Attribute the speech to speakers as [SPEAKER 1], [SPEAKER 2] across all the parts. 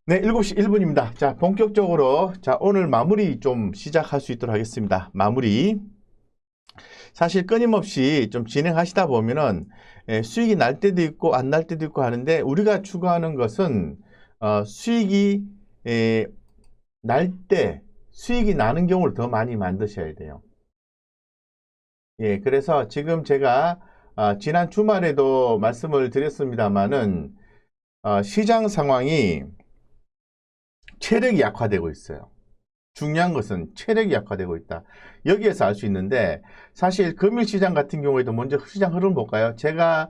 [SPEAKER 1] 네, 7시 1분입니다. 자, 본격적으로, 자, 오늘 마무리 좀 시작할 수 있도록 하겠습니다. 마무리. 사실 끊임없이 좀 진행하시다 보면은, 수익이 날 때도 있고, 안 날 때도 있고 하는데, 우리가 추구하는 것은, 수익이, 날 때, 수익이 나는 경우를 더 많이 만드셔야 돼요. 예, 그래서 지금 제가, 지난 주말에도 말씀을 드렸습니다만은, 시장 상황이 체력이 약화되고 있어요. 중요한 것은 체력이 약화되고 있다. 여기에서 알 수 있는데 사실 금일시장 같은 경우에도 먼저 시장 흐름 볼까요? 제가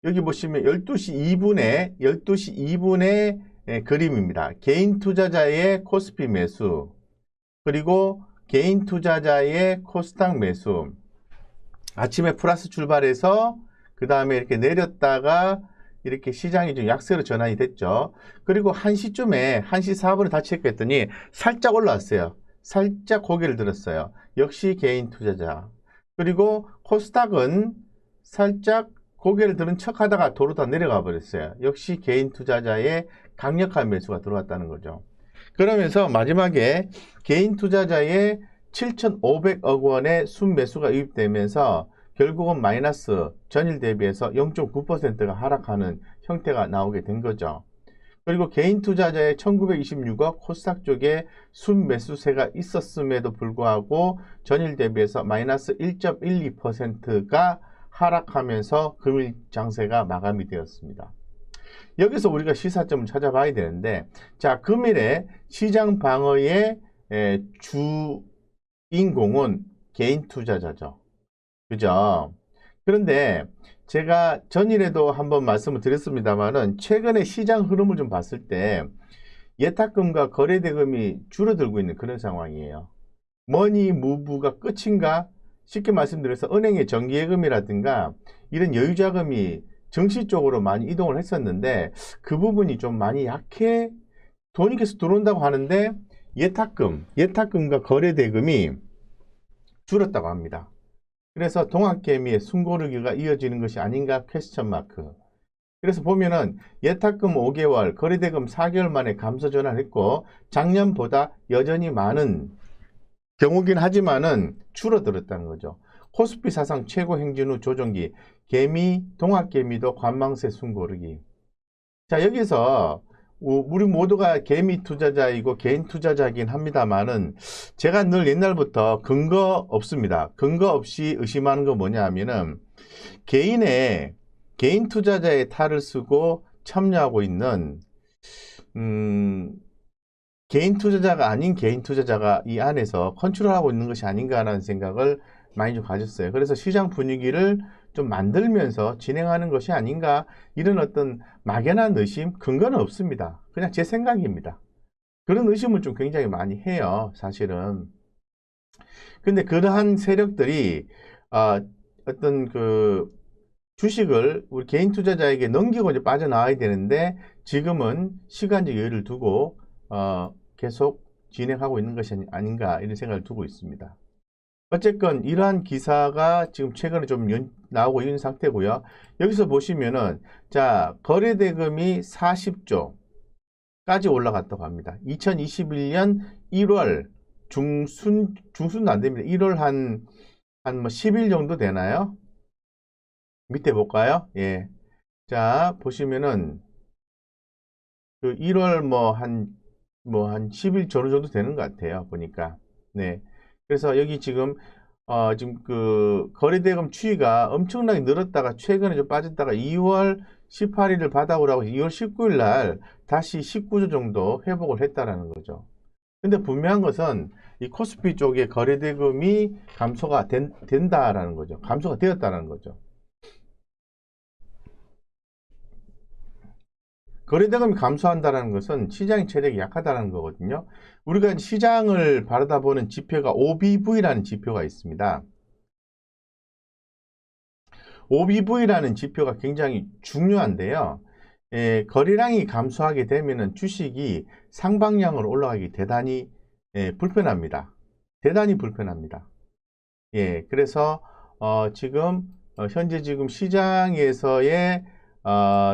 [SPEAKER 1] 여기 보시면 12시 2분의 그림입니다. 개인 투자자의 코스피 매수 그리고 개인 투자자의 코스닥 매수 아침에 플러스 출발해서 그 다음에 이렇게 내렸다가 이렇게 시장이 좀 약세로 전환이 됐죠. 그리고 1시쯤에 1시 4분에 다시 체크했더니 살짝 올라왔어요. 살짝 고개를 들었어요. 역시 개인 투자자. 그리고 코스닥은 살짝 고개를 들은 척 하다가 도로 다 내려가 버렸어요. 역시 개인 투자자의 강력한 매수가 들어왔다는 거죠. 그러면서 마지막에 개인 투자자의 7,500억 원의 순매수가 유입되면서 결국은 마이너스 전일 대비해서 0.9%가 하락하는 형태가 나오게 된 거죠. 그리고 개인 투자자의 1926억 코스닥 쪽에 순매수세가 있었음에도 불구하고 전일 대비해서 마이너스 1.12%가 하락하면서 금일 장세가 마감이 되었습니다. 여기서 우리가 시사점을 찾아봐야 되는데, 자, 금일에 시장 방어의 주인공은 개인 투자자죠. 그죠? 그런데 제가 전일에도 한번 말씀을 드렸습니다만은 최근에 시장 흐름을 좀 봤을 때 예탁금과 거래대금이 줄어들고 있는 그런 상황이에요. 머니 무브가 끝인가? 쉽게 말씀드려서 은행의 정기예금이라든가 이런 여유자금이 정시 쪽으로 많이 이동을 했었는데 그 부분이 좀 많이 약해 돈이 계속 들어온다고 하는데 예탁금과 거래대금이 줄었다고 합니다. 그래서 동학개미의 숨고르기가 이어지는 것이 아닌가 퀘스천 마크. 그래서 보면은 예탁금 5개월, 거래대금 4개월 만에 감소 전환했고 작년보다 여전히 많은 경우긴 하지만은 줄어들었다는 거죠. 코스피 사상 최고 행진 후 조정기, 개미, 동학개미도 관망세 숨고르기. 자, 여기서 우리 모두가 개미 투자자이고 개인 투자자이긴 합니다만은 제가 늘 옛날부터 근거 없습니다. 근거 없이 의심하는 거 뭐냐 하면은 개인 투자자의 탈을 쓰고 참여하고 있는 개인 투자자가 아닌 개인 투자자가 이 안에서 컨트롤하고 있는 것이 아닌가라는 생각을 많이 좀 가졌어요. 그래서 시장 분위기를 좀 만들면서 진행하는 것이 아닌가 이런 어떤 막연한 의심, 근거는 없습니다. 그냥 제 생각입니다. 그런 의심을 좀 굉장히 많이 해요, 사실은. 근데 그러한 세력들이 어떤 그 주식을 우리 개인 투자자에게 넘기고 이제 빠져나와야 되는데 지금은 시간적 여유를 두고 계속 진행하고 있는 것이 아닌가 이런 생각을 두고 있습니다. 어쨌건 이러한 기사가 지금 최근에 좀 나오고 있는 상태고요. 여기서 보시면은 자 거래대금이 40조까지 올라갔다고 합니다. 2021년 1월 중순도 안 됩니다. 1월 한 뭐 10일 정도 되나요? 밑에 볼까요? 예. 자, 보시면은 그 1월 한 10일 전후 정도 되는 것 같아요. 보니까. 네. 그래서 여기 지금 그 거래대금 추이가 엄청나게 늘었다가 최근에 좀 빠졌다가 2월 18일을 바닥으로 하고 2월 19일 날 다시 19조 정도 회복을 했다라는 거죠. 근데 분명한 것은 이 코스피 쪽에 거래대금이 감소가 된다라는 거죠. 감소가 되었다는 거죠. 거래대금이 감소한다는 것은 시장의 체력이 약하다는 거거든요. 우리가 시장을 바라다 보는 지표가 OBV라는 지표가 있습니다. OBV라는 지표가 굉장히 중요한데요. 거래량이 감소하게 되면 주식이 상방향으로 올라가기 대단히 불편합니다. 대단히 불편합니다. 예, 그래서 현재 지금 시장에서의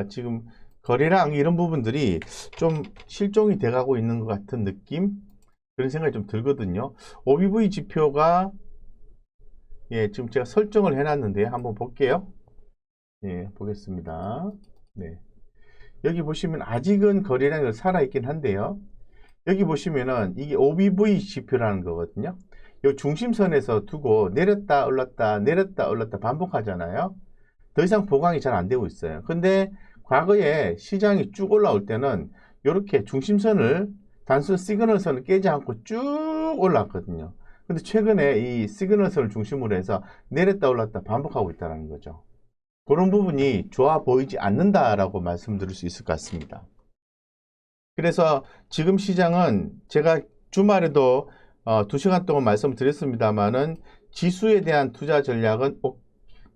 [SPEAKER 1] 지금 거래량 이런 부분들이 좀 실종이 돼가고 있는 것 같은 느낌? 그런 생각이 좀 들거든요. OBV 지표가 예, 지금 제가 설정을 해놨는데 한번 볼게요. 예, 보겠습니다. 네. 여기 보시면 아직은 거래량이 살아있긴 한데요. 여기 보시면은 이게 OBV 지표라는 거거든요. 이 중심선에서 두고 내렸다 올랐다 내렸다 올랐다 반복하잖아요. 더 이상 보강이 잘 안 되고 있어요. 근데 과거에 시장이 쭉 올라올 때는 이렇게 중심선을 단순 시그널선을 깨지 않고 쭉 올랐거든요. 근데 최근에 이 시그널선을 중심으로 해서 내렸다 올랐다 반복하고 있다는 거죠. 그런 부분이 좋아 보이지 않는다라고 말씀드릴 수 있을 것 같습니다. 그래서 지금 시장은 제가 주말에도 2시간 동안 말씀드렸습니다만은 지수에 대한 투자 전략은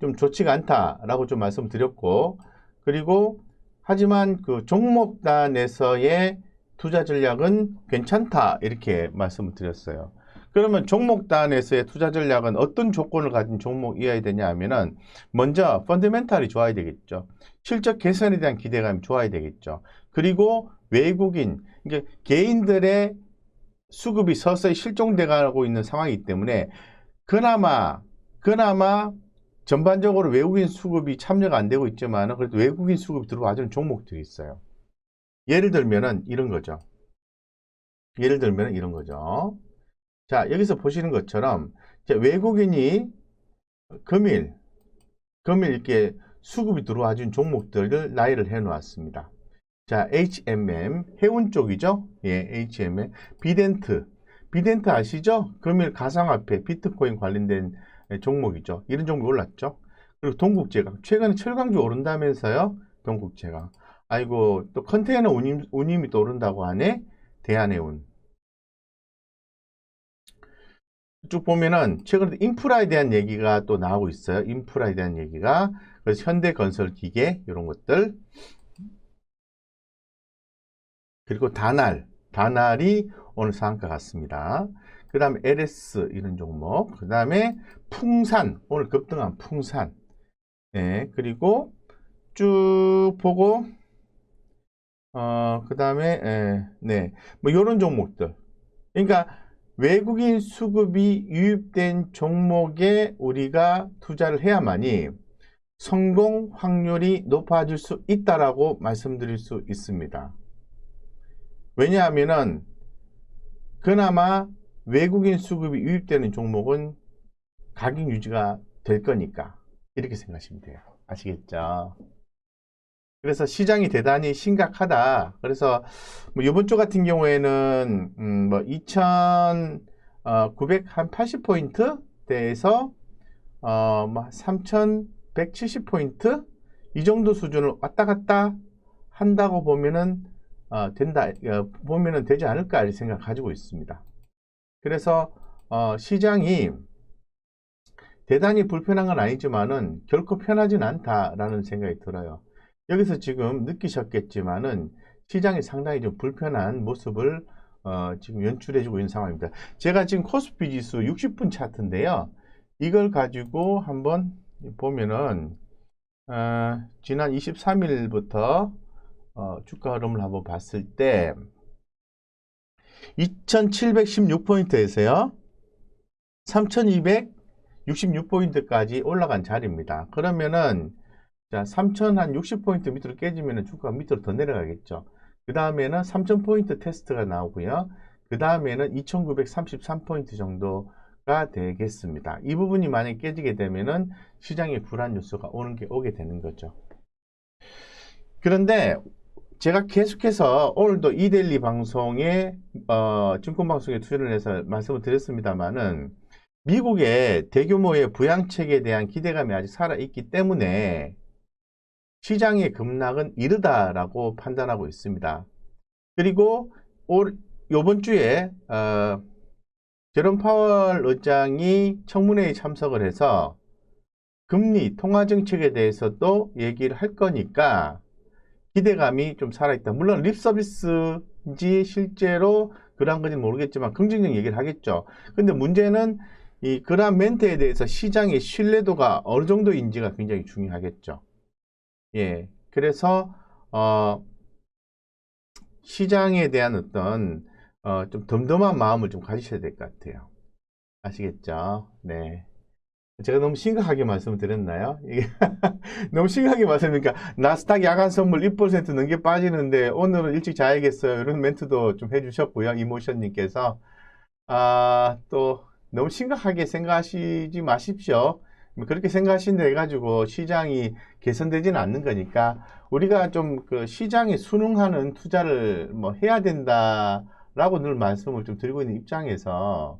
[SPEAKER 1] 좀 좋지가 않다라고 좀 말씀드렸고, 그리고 하지만 그 종목단에서의 투자 전략은 괜찮다 이렇게 말씀을 드렸어요. 그러면 종목단에서의 투자 전략은 어떤 조건을 가진 종목이어야 되냐 하면은 먼저 펀더멘탈이 좋아야 되겠죠. 실적 개선에 대한 기대감이 좋아야 되겠죠. 그리고 외국인, 그러니까 개인들의 수급이 서서히 실종돼 가고 있는 상황이기 때문에 그나마 전반적으로 외국인 수급이 참여가 안 되고 있지만 그래도 외국인 수급이 들어와주는 종목들이 있어요. 예를 들면은 이런 거죠. 자, 여기서 보시는 것처럼 외국인이 금일 이렇게 수급이 들어와준 종목들을 나열을 해 놓았습니다. 자, HMM, 해운 쪽이죠? 예, HMM. 비덴트 아시죠? 금일 가상화폐, 비트코인 관련된 종목이죠. 이런 종목이 올랐죠? 그리고 동국제강. 최근에 철강주 오른다면서요? 동국제강. 아이고, 또 컨테이너 운임이 또 오른다고 하네? 대한해운. 쭉 보면은 최근에 인프라에 대한 얘기가 또 나오고 있어요. 인프라에 대한 얘기가. 그래서 현대건설기계, 이런 것들. 그리고 다날이 오늘 상한가 같습니다. 그 다음에 LS 이런 종목, 그 다음에 풍산, 오늘 급등한 풍산. 네, 그리고 쭉 보고 그 다음에 네, 뭐 이런 종목들. 그러니까 외국인 수급이 유입된 종목에 우리가 투자를 해야만이 성공 확률이 높아질 수 있다라고 말씀드릴 수 있습니다. 왜냐하면은 그나마 외국인 수급이 유입되는 종목은 가격 유지가 될 거니까 이렇게 생각하시면 돼요. 아시겠죠? 그래서 시장이 대단히 심각하다. 그래서 뭐 이번 주 같은 경우에는 뭐 2,980포인트 대에서 뭐 3,170포인트 이 정도 수준을 왔다 갔다 한다고 보면은 보면은 되지 않을까 이렇게 생각 가지고 있습니다. 그래서 시장이 대단히 불편한 건 아니지만은 결코 편하진 않다라는 생각이 들어요. 여기서 지금 느끼셨겠지만은 시장이 상당히 좀 불편한 모습을 지금 연출해주고 있는 상황입니다. 제가 지금 코스피 지수 60분 차트인데요. 이걸 가지고 한번 보면은 지난 23일부터 주가 흐름을 한번 봤을 때 2716포인트에서요 3266포인트까지 올라간 자리입니다. 그러면은 자 3060포인트 밑으로 깨지면 주가가 밑으로 더 내려가겠죠. 그 다음에는 3000포인트 테스트가 나오고요. 그 다음에는 2933포인트 정도가 되겠습니다. 이 부분이 만약에 깨지게 되면은 시장의 불안 요소가 오게 되는 거죠. 그런데 제가 계속해서 오늘도 이데일리 방송에 증권방송에 출연을 해서 말씀을 드렸습니다만은 미국의 대규모의 부양책에 대한 기대감이 아직 살아있기 때문에 시장의 급락은 이르다라고 판단하고 있습니다. 그리고 이번 주에 제롬 파월 의장이 청문회에 참석을 해서 금리 통화정책에 대해서도 얘기를 할 거니까 기대감이 좀 살아있다. 물론 립서비스인지 실제로 그러한 건지는 모르겠지만 긍정적 얘기를 하겠죠. 근데 문제는 이 그러한 멘트에 대해서 시장의 신뢰도가 어느 정도인지가 굉장히 중요하겠죠. 예. 그래서 시장에 대한 어떤 좀 덤덤한 마음을 좀 가지셔야 될 것 같아요. 아시겠죠? 네. 제가 너무 심각하게 말씀을 드렸나요? 이게 너무 심각하게 말씀드리니까 나스닥 야간 선물 1% 넘게 빠지는데 오늘은 일찍 자야겠어요. 이런 멘트도 좀 해주셨고요. 이모션님께서 또 너무 심각하게 생각하시지 마십시오. 그렇게 생각하신다 해가지고 시장이 개선되지는 않는 거니까 우리가 좀 그 시장에 순응하는 투자를 뭐 해야 된다라고 늘 말씀을 좀 드리고 있는 입장에서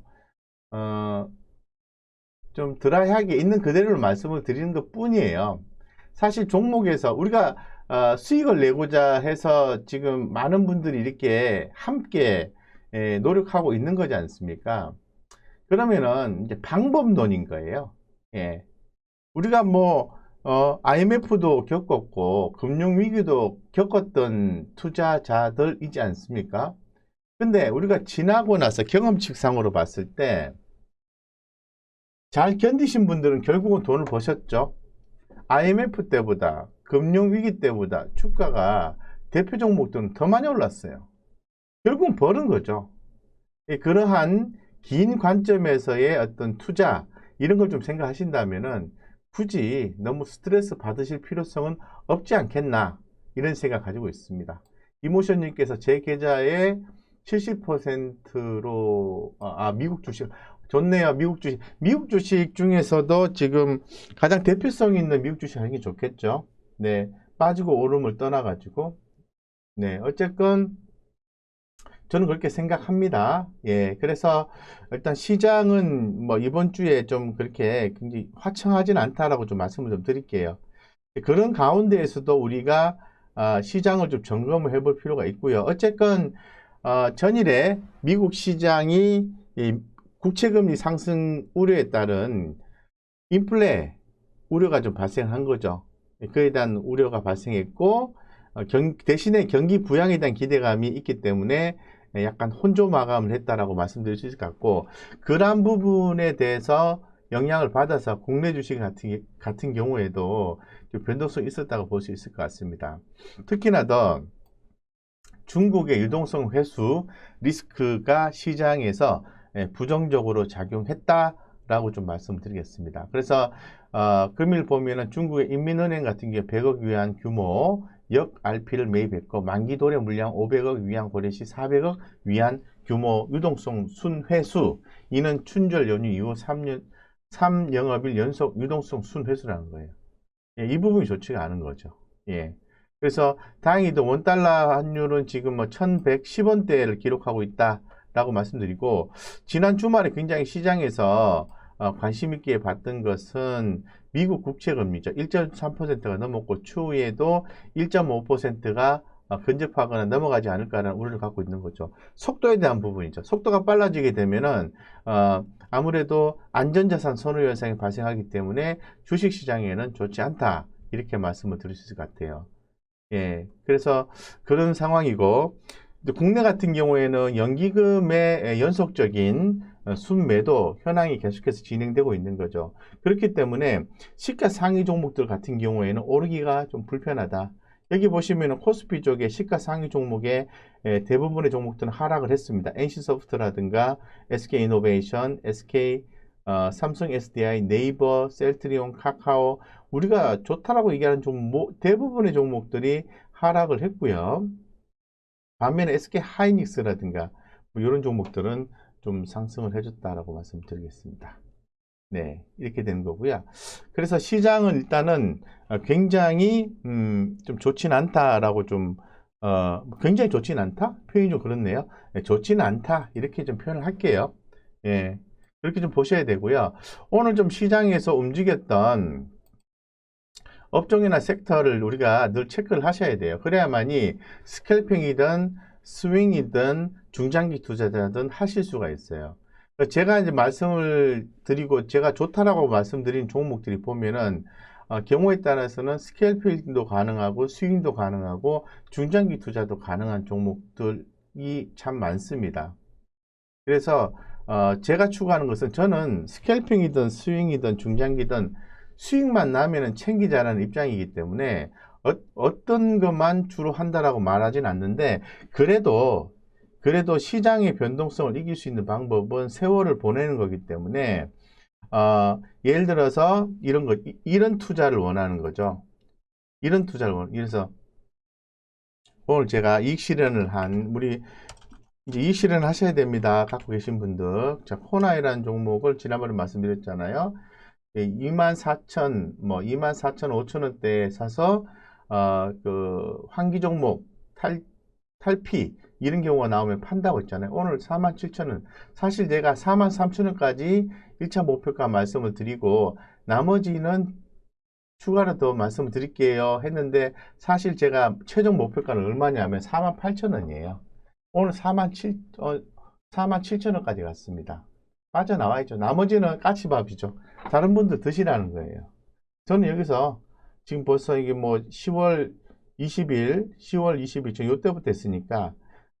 [SPEAKER 1] 좀 드라이하게 있는 그대로 말씀을 드리는 것 뿐이에요. 사실 종목에서 우리가 수익을 내고자 해서 지금 많은 분들이 이렇게 함께 노력하고 있는 거지 않습니까? 그러면은 이제 방법론인 거예요. 예. 우리가 뭐 IMF도 겪었고 금융위기도 겪었던 투자자들이지 않습니까? 근데 우리가 지나고 나서 경험칙상으로 봤을 때 잘 견디신 분들은 결국은 돈을 버셨죠. IMF 때보다 금융위기 때보다 주가가 대표 종목들은 더 많이 올랐어요. 결국은 버는 거죠. 그러한 긴 관점에서의 어떤 투자 이런 걸 좀 생각하신다면은 굳이 너무 스트레스 받으실 필요성은 없지 않겠나 이런 생각 가지고 있습니다. 이모션님께서 제 계좌의 70%로 미국 주식 좋네요. 미국 주식 중에서도 지금 가장 대표성 있는 미국 주식 하는 게 좋겠죠. 네, 빠지고 오름을 떠나가지고 네, 어쨌건 저는 그렇게 생각합니다. 예, 그래서 일단 시장은 뭐 이번 주에 좀 그렇게 굉장히 화창하진 않다라고 좀 말씀을 좀 드릴게요. 그런 가운데에서도 우리가 시장을 좀 점검을 해볼 필요가 있고요. 어쨌건 전일에 미국 시장이 이 국채금리 상승 우려에 따른 인플레 우려가 좀 발생한 거죠. 그에 대한 우려가 발생했고 대신에 경기 부양에 대한 기대감이 있기 때문에 약간 혼조 마감을 했다라고 말씀드릴 수 있을 것 같고 그러한 부분에 대해서 영향을 받아서 국내 주식 같은 경우에도 좀 변동성이 있었다고 볼 수 있을 것 같습니다. 특히나 더 중국의 유동성 회수 리스크가 시장에서 부정적으로 작용했다라고 좀 말씀드리겠습니다. 그래서 금일 보면은 중국의 인민은행 같은 경우 100억 위안 규모 역 RP를 매입했고 만기 도래 물량 500억 위안 거래 시 400억 위안 규모 유동성 순회수 이는 춘절 연휴 이후 3영업일 연속 유동성 순회수라는 거예요. 예, 이 부분이 좋지가 않은 거죠. 예. 그래서 다행히도 원달러 환율은 지금 뭐 1110원대를 기록하고 있다라고 말씀드리고 지난 주말에 굉장히 시장에서 관심 있게 봤던 것은 미국 국채 금리죠. 1.3%가 넘었고 추후에도 1.5%가 근접하거나 넘어가지 않을까라는 우려를 갖고 있는 거죠. 속도에 대한 부분이죠. 속도가 빨라지게 되면은 아무래도 안전자산 선호 현상이 발생하기 때문에 주식시장에는 좋지 않다. 이렇게 말씀을 드릴 수 있을 것 같아요. 예, 그래서 그런 상황이고 국내 같은 경우에는 연기금의 연속적인 순매도 현황이 계속해서 진행되고 있는 거죠. 그렇기 때문에 시가 상위 종목들 같은 경우에는 오르기가 좀 불편하다. 여기 보시면 코스피 쪽에 시가 상위 종목의 대부분의 종목들은 하락을 했습니다. NC소프트라든가 SK이노베이션, SK, 삼성 SDI, 네이버, 셀트리온, 카카오 우리가 좋다라고 얘기하는 종목 대부분의 종목들이 하락을 했고요. 반면에 SK 하이닉스라든가 뭐 이런 종목들은 좀 상승을 해줬다라고 말씀드리겠습니다. 네, 이렇게 되는 거고요. 그래서 시장은 일단은 굉장히 좀 좋진 않다라고 좀 굉장히 좋진 않다? 표현이 좀 그렇네요. 네, 좋지는 않다 이렇게 좀 표현을 할게요. 예, 그렇게 좀 보셔야 되고요. 오늘 좀 시장에서 움직였던 업종이나 섹터를 우리가 늘 체크를 하셔야 돼요. 그래야만이 스캘핑이든 스윙이든 중장기 투자자든 하실 수가 있어요. 제가 이제 말씀을 드리고 제가 좋다라고 말씀드린 종목들이 보면은 경우에 따라서는 스캘핑도 가능하고 스윙도 가능하고 중장기 투자도 가능한 종목들이 참 많습니다. 그래서 제가 추구하는 것은 저는 스캘핑이든 스윙이든 중장기든 수익만 나면은 챙기자라는 입장이기 때문에 어떤 것만 주로 한다라고 말하진 않는데, 그래도 시장의 변동성을 이길 수 있는 방법은 세월을 보내는 거기 때문에, 예를 들어서 이런 투자를 원하는 거죠. 이런 투자를 그래서 오늘 제가 이익 실현을 이제 이익 실현 하셔야 됩니다. 갖고 계신 분들. 자, 코나이라는 종목을 지난번에 말씀드렸잖아요. 24,000, 5,000원대에 사서, 그, 환기 종목, 탈피, 이런 경우가 나오면 판다고 했잖아요. 오늘 47,000원. 사실 제가 43,000원까지 1차 목표가 말씀을 드리고, 나머지는 추가로 더 말씀을 드릴게요 했는데, 사실 제가 최종 목표가는 얼마냐면 48,000원이에요. 오늘 47,000원까지 갔습니다. 빠져나와야죠. 나머지는 까치밥이죠. 다른 분들 드시라는 거예요. 저는 여기서 지금 벌써 이게 뭐 10월 20일, 10월 20일, 지금 요때부터 했으니까,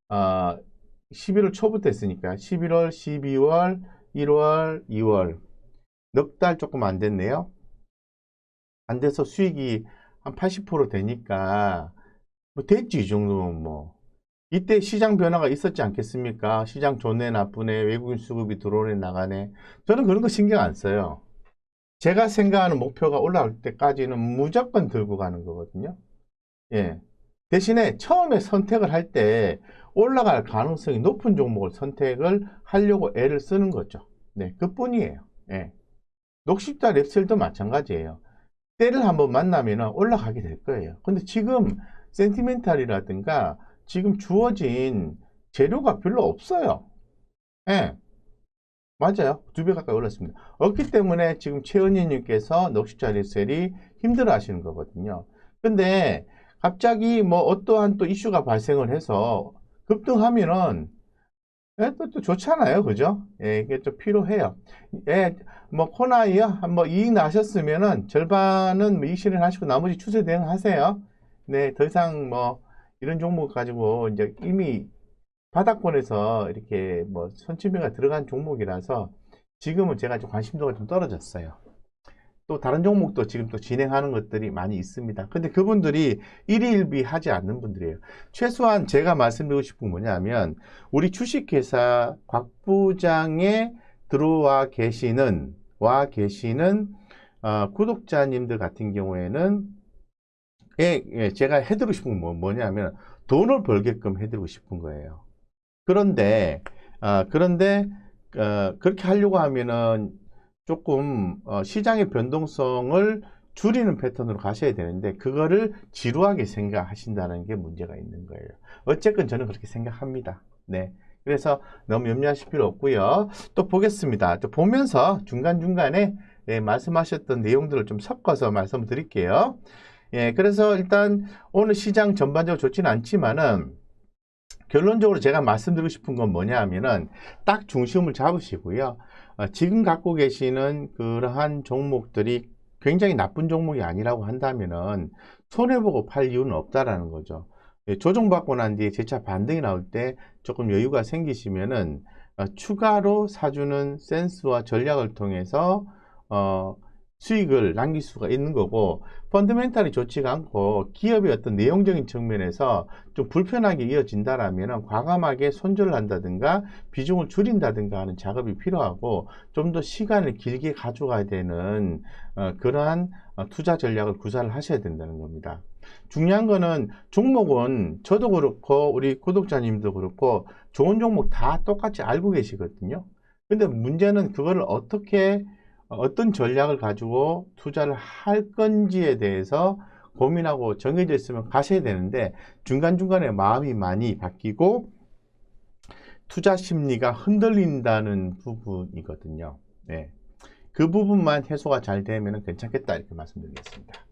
[SPEAKER 1] 11월 초부터 했으니까, 11월, 12월, 1월, 2월. 넉 달 조금 안 됐네요. 안 돼서 수익이 한 80% 되니까, 뭐 됐지, 이 정도면 뭐. 이때 시장 변화가 있었지 않겠습니까? 시장 좋네, 나쁘네, 외국인 수급이 들어오네, 나가네. 저는 그런 거 신경 안 써요. 제가 생각하는 목표가 올라올 때까지는 무조건 들고 가는 거거든요. 예. 대신에 처음에 선택을 할 때 올라갈 가능성이 높은 종목을 선택을 하려고 애를 쓰는 거죠. 네, 그뿐이에요. 예. 녹십자 랩셀도 마찬가지예요. 때를 한번 만나면 올라가게 될 거예요. 근데 지금 센티멘탈이라든가 지금 주어진 재료가 별로 없어요. 예. 맞아요. 2배 가까이 올랐습니다. 없기 때문에 지금 최은희님께서 녹십자 랩셀이 힘들어 하시는 거거든요. 근데 갑자기 뭐 어떠한 또 이슈가 발생을 해서 급등하면은 예, 또 좋잖아요. 그죠? 예, 이게 좀 필요해요. 예, 뭐 코나이요? 뭐 이익 나셨으면은 절반은 뭐 이익 실현하시고 나머지 추세 대응하세요. 네, 더 이상 뭐 이런 종목 가지고 이제 이미 바닥권에서 이렇게 뭐 손치매가 들어간 종목이라서 지금은 제가 좀 관심도가 좀 떨어졌어요. 또 다른 종목도 지금 또 진행하는 것들이 많이 있습니다. 근데 그분들이 일희일비 하지 않는 분들이에요. 최소한 제가 말씀드리고 싶은 건 뭐냐면 우리 주식회사 곽 부장에 들어와 계시는 구독자님들 같은 경우에는 제가 해드리고 싶은 건 뭐냐면 돈을 벌게끔 해드리고 싶은 거예요. 그런데 그렇게 하려고 하면은 조금 시장의 변동성을 줄이는 패턴으로 가셔야 되는데 그거를 지루하게 생각하신다는 게 문제가 있는 거예요. 어쨌건 저는 그렇게 생각합니다. 네. 그래서 너무 염려하실 필요 없고요. 또 보겠습니다. 또 보면서 중간중간에 말씀하셨던 내용들을 좀 섞어서 말씀을 드릴게요. 예, 그래서 일단 오늘 시장 전반적으로 좋지는 않지만은 결론적으로 제가 말씀드리고 싶은 건 뭐냐 하면은 딱 중심을 잡으시고요. 지금 갖고 계시는 그러한 종목들이 굉장히 나쁜 종목이 아니라고 한다면은 손해보고 팔 이유는 없다라는 거죠. 조정받고 난 뒤에 재차 반등이 나올 때 조금 여유가 생기시면은 추가로 사주는 센스와 전략을 통해서 수익을 남길 수가 있는 거고, 펀더멘탈이 좋지가 않고 기업의 어떤 내용적인 측면에서 좀 불편하게 이어진다라면 과감하게 손절을 한다든가 비중을 줄인다든가 하는 작업이 필요하고 좀 더 시간을 길게 가져가야 되는 그러한 투자 전략을 구사를 하셔야 된다는 겁니다. 중요한 거는 종목은 저도 그렇고 우리 구독자님도 그렇고 좋은 종목 다 똑같이 알고 계시거든요. 근데 문제는 그거를 어떤 전략을 가지고 투자를 할 건지에 대해서 고민하고 정해져 있으면 가셔야 되는데 중간중간에 마음이 많이 바뀌고 투자 심리가 흔들린다는 부분이거든요. 네. 그 부분만 해소가 잘 되면 괜찮겠다 이렇게 말씀드리겠습니다.